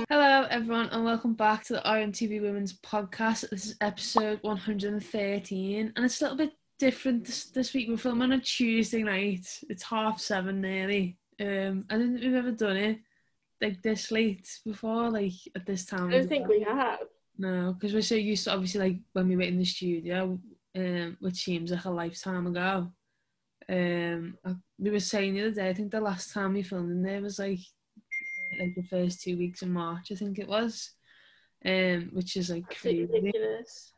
Hello everyone and welcome back to the RMTV Women's Podcast. This is episode 113 and it's a little bit different this week. We're filming on a Tuesday night. It's 7:30 nearly. I don't think we've ever done it like this late before, like at this time. I don't think we have. No, because we're so used to obviously like when we were in the studio, which seems like a lifetime ago. We were saying the other day, I think the last time we filmed in there was like the first 2 weeks of March, I think it was, which is like crazy. Ridiculous.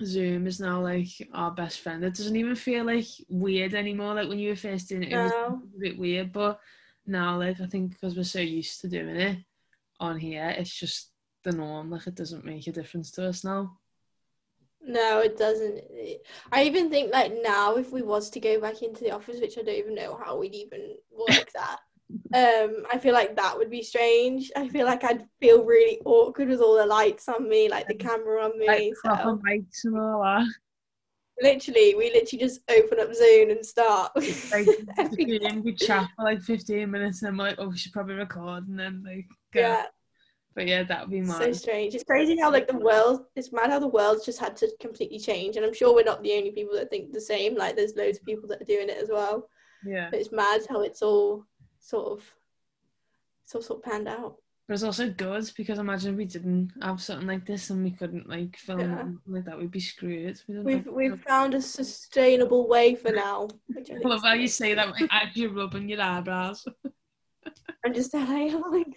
Zoom is now like our best friend. It doesn't even feel like weird anymore. Like when you were first doing it, it was a bit weird, but now like I think because we're so used to doing it on here, it's just the norm. Like it doesn't make a difference to us now. No, it doesn't. I even think like now if we was to go back into the office, which I don't even know how we'd even work that, I feel like that would be strange. I feel like I'd feel really awkward with all the lights on me, like the camera on me. Like proper mics and all that. We literally just open up Zoom and start. Like we chat for like 15 minutes and then we're like, oh, we should probably record and then like go. Yeah. But yeah, that would be mad. So strange. It's crazy how like it's mad how the world's just had to completely change, and I'm sure we're not the only people that think the same. Like there's loads of people that are doing it as well. Yeah. But it's mad how it's all sort of panned out. But it's also good because imagine if we didn't have something like this and we couldn't like film like that, we'd be screwed. We've found a sustainable way for now. I love how you say that like, as you're rubbing your eyebrows. I'm just like, oh my god.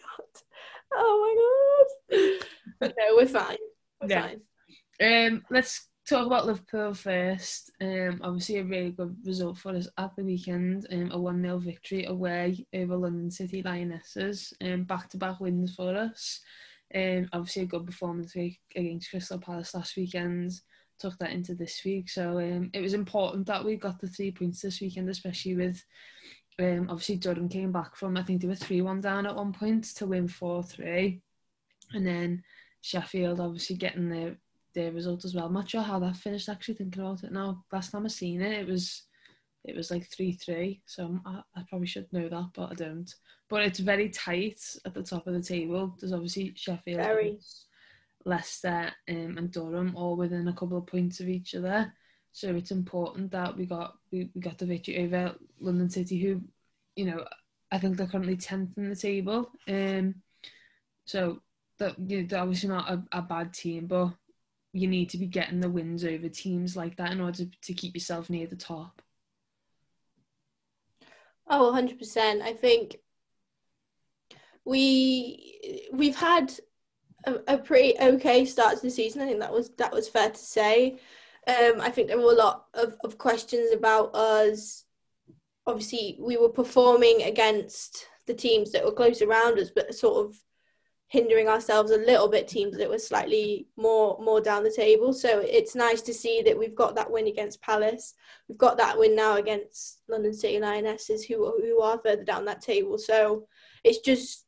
But no, we're fine. We're fine. Let's talk about Liverpool first. Obviously a really good result for us at the weekend. A 1-0 victory away over London City Lionesses. Back-to-back wins for us. Obviously a good performance against Crystal Palace last weekend. Took that into this week. So it was important that we got the 3 points this weekend, especially with obviously Durham came back from, I think they were 3-1 down at one point to win 4-3. And then Sheffield obviously getting their result as well. I'm not sure how that finished, actually thinking about it now. Last time I seen it, it was like 3-3. So I probably should know that, but I don't. But it's very tight at the top of the table. There's obviously Sheffield, Leicester and Durham all within a couple of points of each other. So it's important that we got the victory over London City, who, you know, I think they're currently 10th in the table. So they're obviously not a bad team, but you need to be getting the wins over teams like that in order to keep yourself near the top. Oh, 100%. I think we've had a pretty okay start to the season. I think that was fair to say. I think there were a lot of questions about us. Obviously, we were performing against the teams that were close around us, but sort of hindering ourselves a little bit, teams that were slightly more down the table. So it's nice to see that we've got that win against Palace. We've got that win now against London City Lionesses, who are further down that table. So it's just,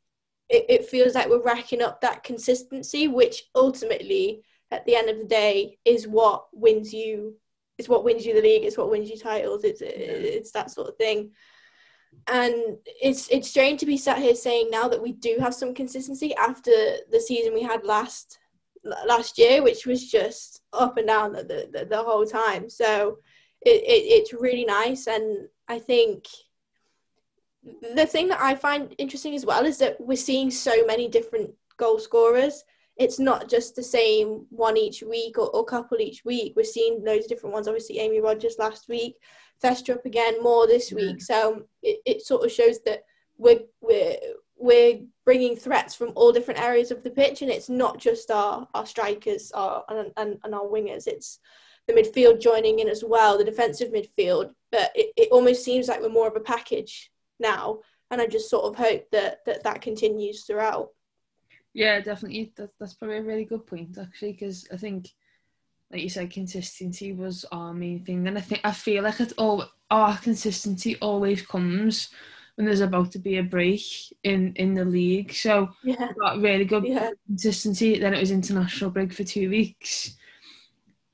it feels like we're racking up that consistency, which ultimately, at the end of the day, is what wins you. It's what wins you the league. It's what wins you titles. It's that sort of thing. And it's strange to be sat here saying now that we do have some consistency after the season we had last year, which was just up and down the whole time. So it's really nice. And I think the thing that I find interesting as well is that we're seeing so many different goal scorers. It's not just the same one each week or couple each week. We're seeing loads of different ones. Obviously, Amy Rodgers last week, Thestrup again more this week. So it sort of shows that we're bringing threats from all different areas of the pitch, and it's not just our strikers and our wingers. It's the midfield joining in as well, the defensive midfield. But it almost seems like we're more of a package now, and I just sort of hope that continues throughout. Yeah, definitely. That's probably a really good point, actually, because I think, like you said, consistency was our main thing. And I feel like our consistency always comes when there's about to be a break in the league. So we got really good consistency. Then it was international break for 2 weeks.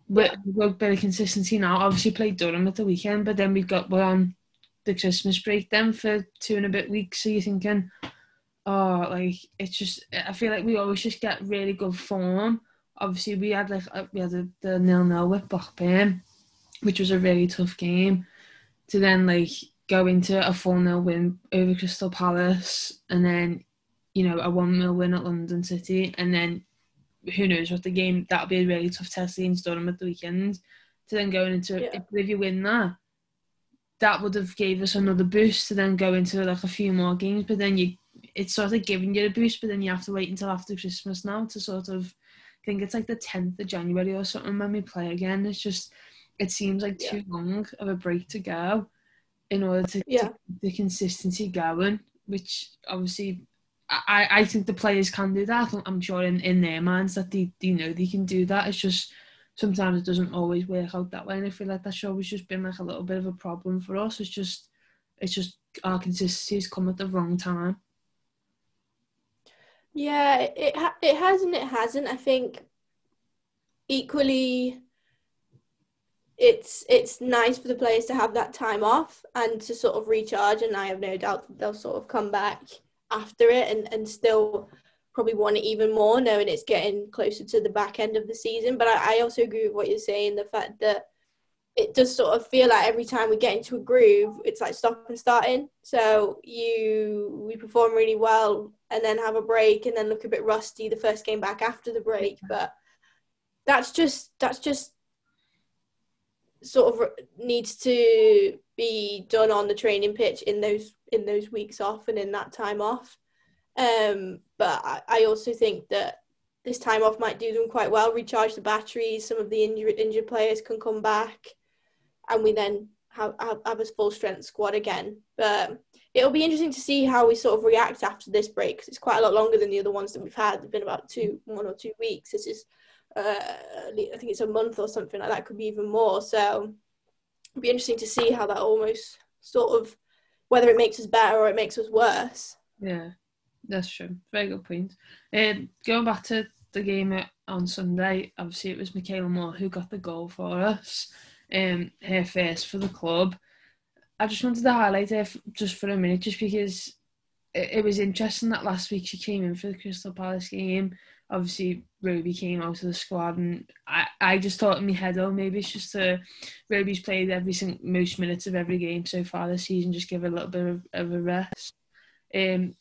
We've got a bit of consistency now. Obviously played Durham at the weekend, but then we're on the Christmas break then for 2.5 weeks. So you're thinking, oh, like, it's just, I feel like we always just get really good form. Obviously, we had the 0-0 with Blackburn, which was a really tough game, to then like go into a 4-0 win over Crystal Palace, and then, you know, a 1-0 win at London City, and then who knows what the game, that'll be a really tough test against Durham at the weekend, to then go into if you win that would have gave us another boost to then go into like a few more games, but then it's sort of giving you a boost, but then you have to wait until after Christmas now to sort of, I think it's like the 10th of January or something when we play again. It's just, it seems like too long of a break to go in order to keep the consistency going, which obviously I think the players can do that. I'm sure in their minds that they know they can do that. It's just sometimes it doesn't always work out that way, and I feel like that's always just been like a little bit of a problem for us. It's just our consistency has come at the wrong time. Yeah, it has and it hasn't. I think equally, it's nice for the players to have that time off and to sort of recharge, and I have no doubt that they'll sort of come back after it and still probably want it even more, knowing it's getting closer to the back end of the season. But I also agree with what you're saying, the fact that it does sort of feel like every time we get into a groove, it's like stop and starting. So we perform really well and then have a break and then look a bit rusty the first game back after the break. But that's just sort of needs to be done on the training pitch in those weeks off and in that time off. But I also think that this time off might do them quite well, recharge the batteries. Some of the injured players can come back, and we then have a full strength squad again. But it'll be interesting to see how we sort of react after this break, because it's quite a lot longer than the other ones that we've had. They've been about 1 or 2 weeks. This is I think it's a month or something like that, could be even more. So it'll be interesting to see how that almost sort of, whether it makes us better or it makes us worse. Yeah, that's true. Very good point. Going back to the game on Sunday, obviously it was Michaela Moore who got the goal for us, her first for the club. I just wanted to highlight her just for a minute, just because it was interesting that last week she came in for the Crystal Palace game. Obviously, Roby came out of the squad, and I just thought in my head, oh, maybe it's just Roby's played most minutes of every game so far this season, just give her a little bit of a rest. When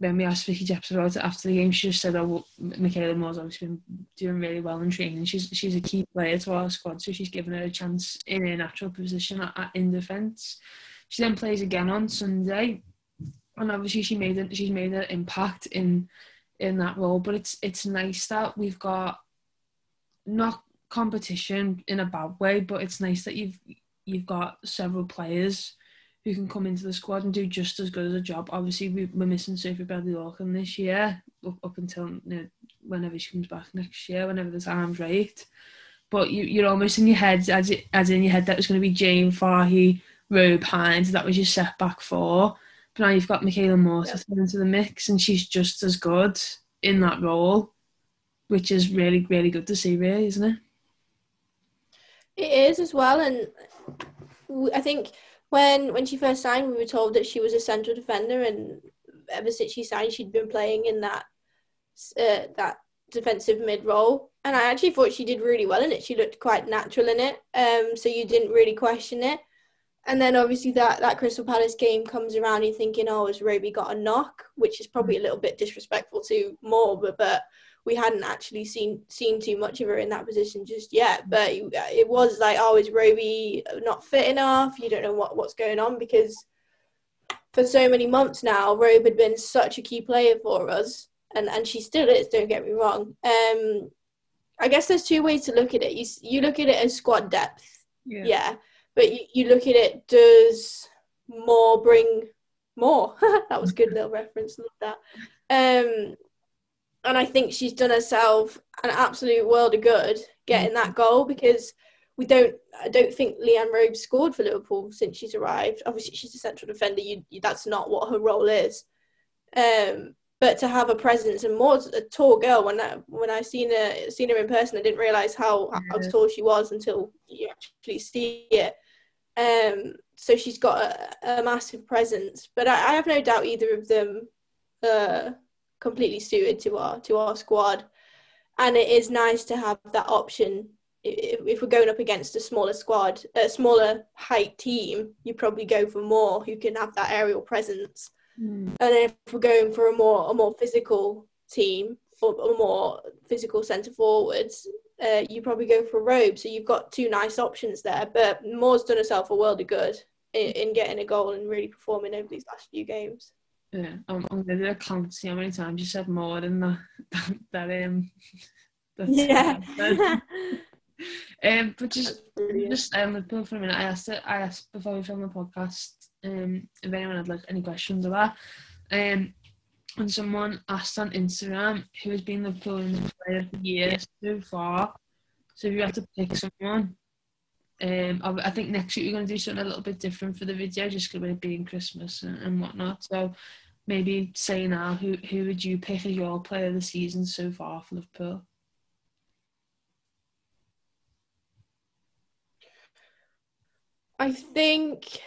we asked Vicky Jepson about it after the game, she just said, oh, well, Michaela Moore's obviously been doing really well in training. She's a key player to our squad, so she's given her a chance in her natural position in defence. She then plays again on Sunday, and obviously she's made an impact in that role. But it's nice that we've got not competition in a bad way, but it's nice that you've got several players who can come into the squad and do just as good as a job. Obviously, we're missing Sophie Bradley-Larkin this year, up until whenever she comes back next year, whenever the time's right. But you're almost in your head, as in your head, that was going to be Jane, Fahy, Robe, Hines. That was your setback four. But now you've got Michaela Moore to throw into the mix, and she's just as good in that role, which is really, really good to see, really, isn't it? It is as well, and I think when she first signed, we were told that she was a central defender, and ever since she signed, she'd been playing in that defensive mid role. And I actually thought she did really well in it. She looked quite natural in it, so you didn't really question it. And then obviously that Crystal Palace game comes around, and you're thinking, oh, has Roby got a knock? Which is probably a little bit disrespectful to Moore, but we hadn't actually seen too much of her in that position just yet. But it was like, oh, is Roby not fit enough? You don't know what's going on, because for so many months now, Roby had been such a key player for us, and she still is, don't get me wrong. I guess there's two ways to look at it. You look at it as squad depth, yeah. But you look at it, does Moore bring more? That was a good little reference, love that. And I think she's done herself an absolute world of good getting that goal, because I don't think Leanne Robe scored for Liverpool since she's arrived. Obviously, she's a central defender. That's not what her role is. But to have a presence, and Moore's a tall girl. When I seen her in person, I didn't realise how tall she was until you actually see it. so she's got a massive presence. But I have no doubt either of them are completely suited to our squad. And it is nice to have that option. If we're going up against a smaller squad, a smaller height team, you probably go for more who can have that aerial presence. And if we're going for a more physical team or a more physical centre forwards, you probably go for Robe. So you've got two nice options there. But Moore's done herself a world of good in getting a goal and really performing over these last few games. Yeah, I'm going to count see how many times you said more than that. That's yeah. But just Liverpool for a minute. I asked before we filmed the podcast if anyone had like any questions about and someone asked on Instagram who has been Liverpool's player of the year so far. So if you had to pick someone, I think next week we're going to do something a little bit different for the video, just because it being Christmas and whatnot. So maybe say now, who would you pick as your player of the season so far for Liverpool? I think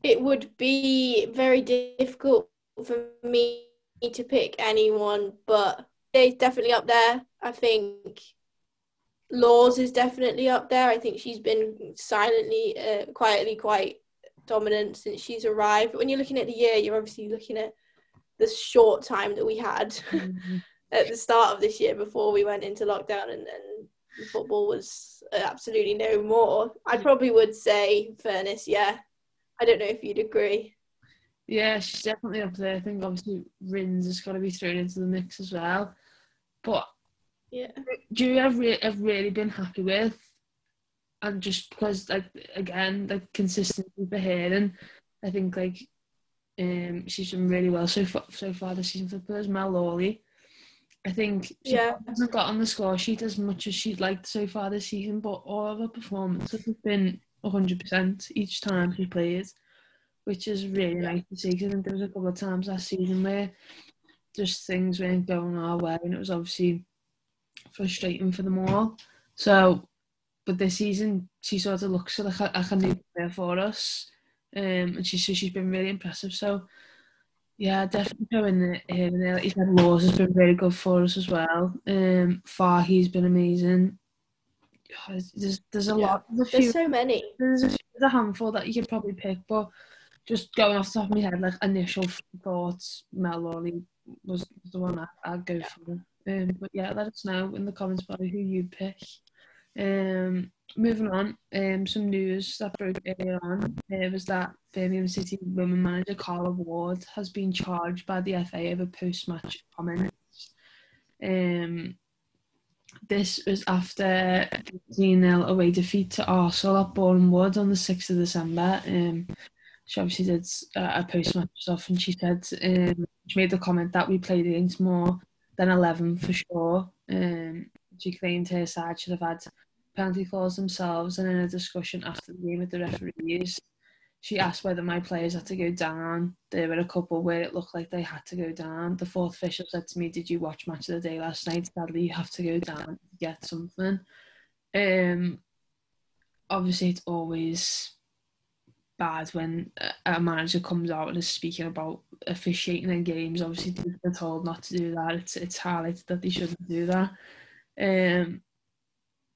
it would be very difficult for me to pick anyone, but Jay's definitely up there. I think Laws is definitely up there. I think she's been silently, quietly quite dominant since she's arrived. But when you're looking at the year, you're obviously looking at the short time that we had at the start of this year before we went into lockdown and football was absolutely no more. I probably would say Furness, yeah. I don't know if you'd agree. Yeah, she's definitely up there. I think obviously Rins has got to be thrown into the mix as well. But yeah, Julia I've really been happy with, and just because like again like consistency for her, and I think like she's done really well so far this season for Spurs. Mel Lawley, I think she hasn't got on the score sheet as much as she'd liked so far this season, but all of her performances have been 100% each time she plays, which is really nice to see. Because I think there was a couple of times last season where just things weren't going our way, and it was obviously frustrating for them all. So, but this season she sort of looks like a new player for us, and she's been really impressive. So. Yeah, definitely going there. Like you said, Laws has been very good for us as well. He's been amazing. There's a lot. There's so many. There's a handful that you could probably pick, but just going off the top of my head, like initial thoughts, Mel Lawley was the one I'd go for. But yeah, let us know in the comments below who you'd pick. Moving on, some news that broke earlier on was that Birmingham City women manager Carla Ward has been charged by the FA over post-match comments. This was after a 3-0 away defeat to Arsenal at Boreham Wood on the 6th of December. She obviously did a post-match stuff, and she said she made the comment that we played against more than 11 for sure. She claimed her side should have had penalty clause themselves, and in a discussion after the game with the referees, she asked whether my players had to go down. There were a couple where it looked like they had to go down. The fourth official said to me, "Did you watch Match of the Day last night? Sadly, you have to go down to get something." Obviously, it's always bad when a manager comes out and is speaking about officiating in games. Obviously, they're told not to do that. It's highlighted that they shouldn't do that.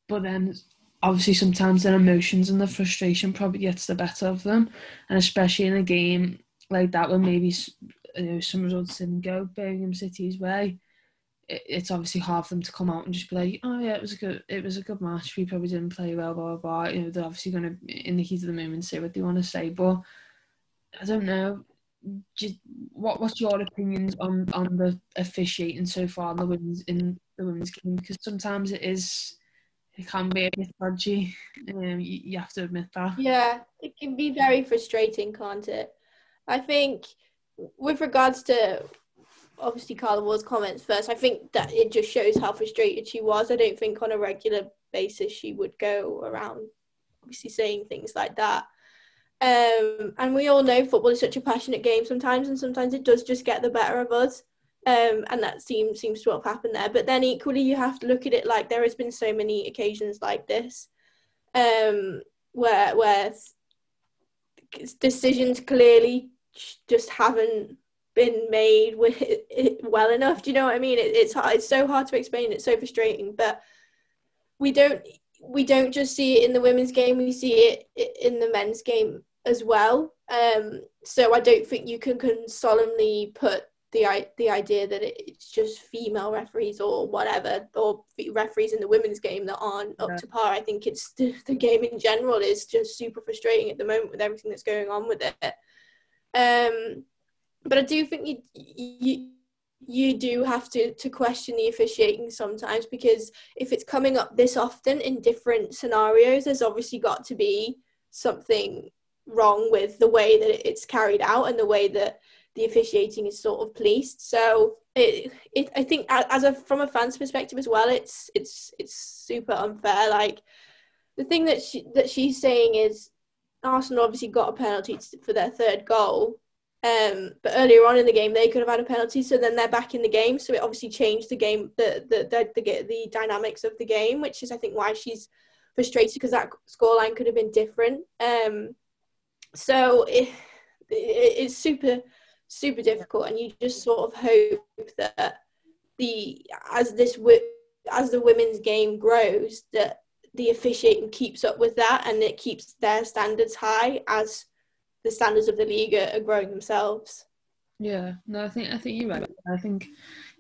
But then obviously sometimes their emotions and the frustration probably gets the better of them, and especially in a game like that when maybe some results didn't go Birmingham City's way, it's obviously hard for them to come out and just be like, oh yeah, it was a good match, we probably didn't play well, blah blah blah. They're obviously going to in the heat of the moment say what they want to say, but I don't know. What's your opinions on the officiating so far in the women's game? Because sometimes it can be a bit dodgy. You have to admit that. Yeah, it can be very frustrating, can't it? I think with regards to obviously Carla Ward's comments first, I think that it just shows how frustrated she was. I don't think on a regular basis she would go around obviously saying things like that. And we all know football is such a passionate game sometimes, and sometimes it does just get the better of us. And that seems to have happened there. But then equally, you have to look at it like there has been so many occasions like this, where decisions clearly just haven't been made with it well enough. Do you know what I mean? It's hard, it's so hard to explain. It's so frustrating, but we don't just see it in the women's game. We see it in the men's game as well. So I don't think you can solemnly put the idea that it's just female referees or whatever, or referees in the women's game that aren't up to par. I think it's the game in general is just super frustrating at the moment with everything that's going on with it. But I do think you do have to question the officiating sometimes, because if it's coming up this often in different scenarios, there's obviously got to be something wrong with the way that it's carried out and the way that the officiating is sort of policed. So I think from a fan's perspective as well, it's super unfair. Like, the thing that she's saying is Arsenal obviously got a penalty for their third goal, but earlier on in the game they could have had a penalty, so then they're back in the game. So it obviously changed the game, the dynamics of the game, which is I think why she's frustrated, because that scoreline could have been different. So it's super difficult, and you just sort of hope that as the women's game grows, that the officiating keeps up with that, and it keeps their standards high as the standards of the league are growing themselves. Yeah, no, I think you're right. I think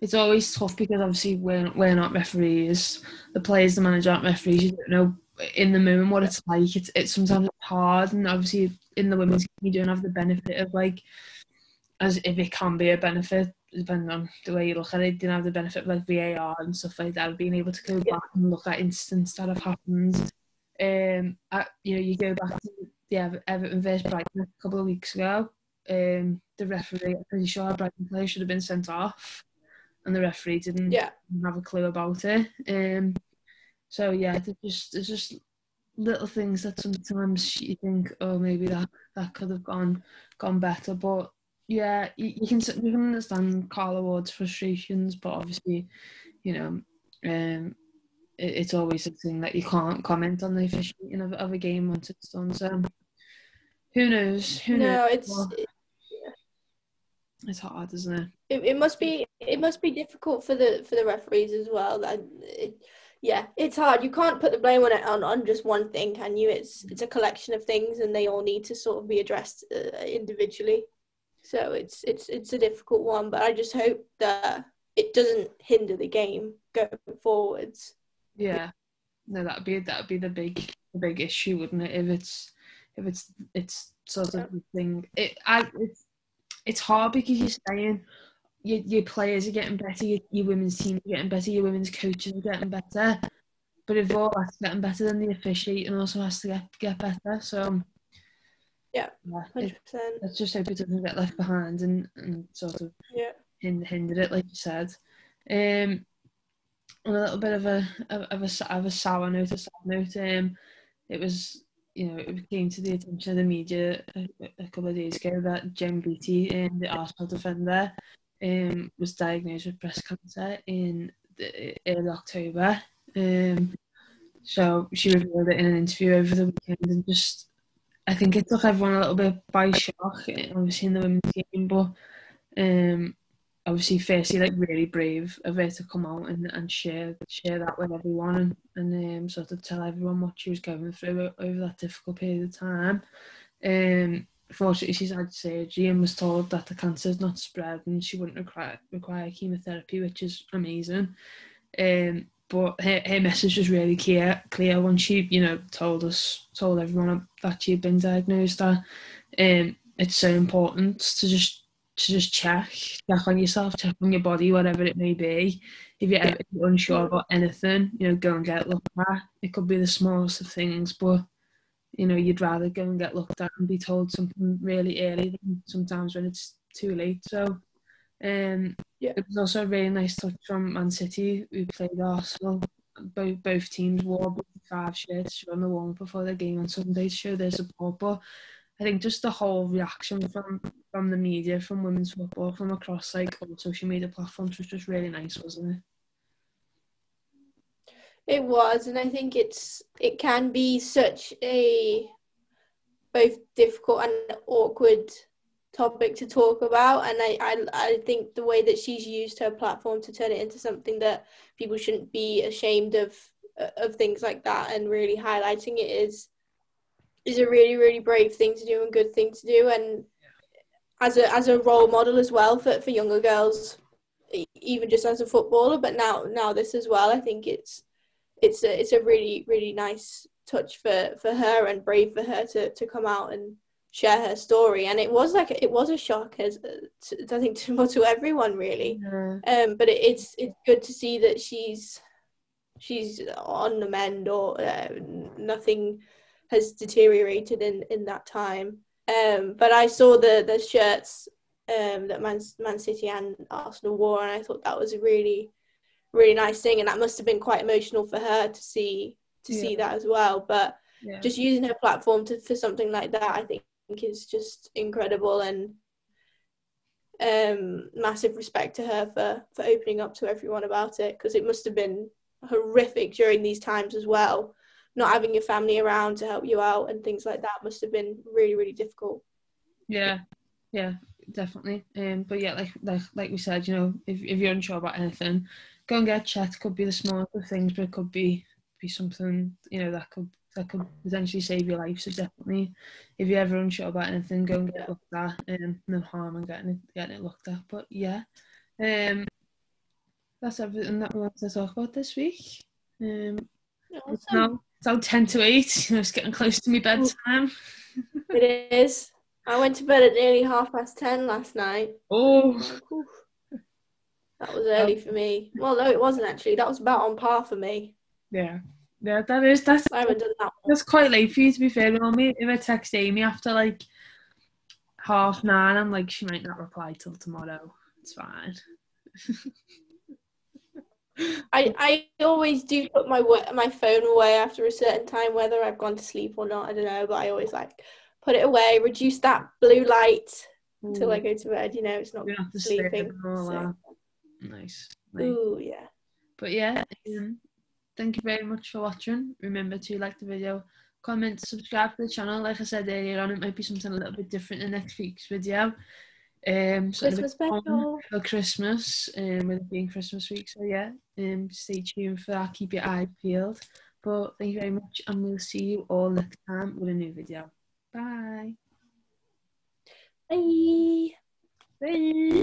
it's always tough because obviously we're not referees. The players, the manager aren't referees. You don't know in the moment what it's like. It's sometimes hard, and obviously in the women's game you don't have the benefit of, like, as if it can be a benefit depending on the way you look at it. You don't have the benefit of like VAR and stuff like that, being able to go back and look at incidents that have happened. You go back to Everton versus Brighton a couple of weeks ago. The referee, I'm pretty sure a Brighton player should have been sent off, and the referee didn't have a clue about it. So yeah, there's just little things that sometimes you think, oh, maybe that could have gone better. But yeah, you can understand Carla Ward's frustrations, but obviously, it's always a thing that you can't comment on the officiating of a game once it's done. So who knows? It's hard, isn't it? It must be difficult for the referees as well. It's hard. You can't put the blame on just one thing, can you? It's a collection of things, and they all need to sort of be addressed individually. So it's a difficult one, but I just hope that it doesn't hinder the game going forwards. Yeah, no, that'd be the big issue, wouldn't it? If it's sort of the thing. It's hard because you're saying your players are getting better, your women's team are getting better, your women's coaches are getting better, but if all that's getting better, then the officiating also has to get better. So yeah, 100%. Let's just hope it doesn't get left behind and sort of hinder it, like you said. On a little bit of a sour note, it was, it came to the attention of the media a couple of days ago that Jen Beattie, the Arsenal defender, was diagnosed with breast cancer in early October. So she revealed it in an interview over the weekend, and just, I think it took everyone a little bit by shock, obviously in the women's game, but obviously firstly, like, really brave of her to come out and share that with everyone, and sort of tell everyone what she was going through over that difficult period of time. Fortunately, she's had surgery and was told that the cancer is not spread and she wouldn't require chemotherapy, which is amazing. But her message was really clear when she, told everyone that she had been diagnosed. That it's so important to just check on yourself, check on your body, whatever it may be. If you're ever unsure about anything, go and get looked at. It could be the smallest of things, but you'd rather go and get looked at and be told something really early than sometimes when it's too late. So it was also a really nice touch from Man City, who played Arsenal. Both teams wore 5 shirts on the wall before the game on Sunday to show their support. But I think just the whole reaction from the media, from women's football, from across like all social media platforms was just really nice, wasn't it? It was, and I think it can be such a both difficult and awkward topic to talk about, and I think the way that she's used her platform to turn it into something that people shouldn't be ashamed of things like that, and really highlighting it is a really, really brave thing to do and good thing to do, and as a role model as well for younger girls, even just as a footballer, but now this as well. I think it's a really, really nice touch for her, and brave for her to come out and share her story. And it was a shock, as I think to everyone really. But it's good to see that she's on the mend, or nothing has deteriorated in that time. But I saw the shirts that Man City and Arsenal wore, and I thought that was a really, really nice thing, and that must have been quite emotional for her to see that as well. But just using her platform for something like that, I think is just incredible, and massive respect to her for opening up to everyone about it, because it must have been horrific during these times as well. Not having your family around to help you out and things like that must have been really, really difficult. Yeah, definitely. But yeah, like we said, you know, if you're unsure about anything, go and get checked. Could be the smallest of things, but it could be something, you know, that could potentially save your life. So definitely, if you're ever unsure about anything, go and get it looked at. No harm in getting it looked at. But yeah, that's everything that we want to talk about this week. Awesome. It's now 10 to 8. You know, it's getting close to my bedtime. It is. I went to bed at nearly 10:30 last night. Oh. That was early for me. Well, no, it wasn't actually. That was about on par for me. Yeah, that's I haven't done that one. That's quite late for you, to be fair. If I text Amy after like 9:30, I'm like, she might not reply till tomorrow. It's fine. I always do put my phone away after a certain time, whether I've gone to sleep or not. I don't know, but I always put it away, reduce that blue light until I go to bed. You know, it's not sleeping. So. Nice. Ooh, yeah. But yeah, thank you very much for watching. Remember to like the video, comment, subscribe to the channel. Like I said earlier on, it might be something a little bit different in next week's video. Christmas special for Christmas, with it being Christmas week. So yeah, stay tuned for that. Keep your eyes peeled. But thank you very much, and we'll see you all next time with a new video. Bye. Bye. Bye.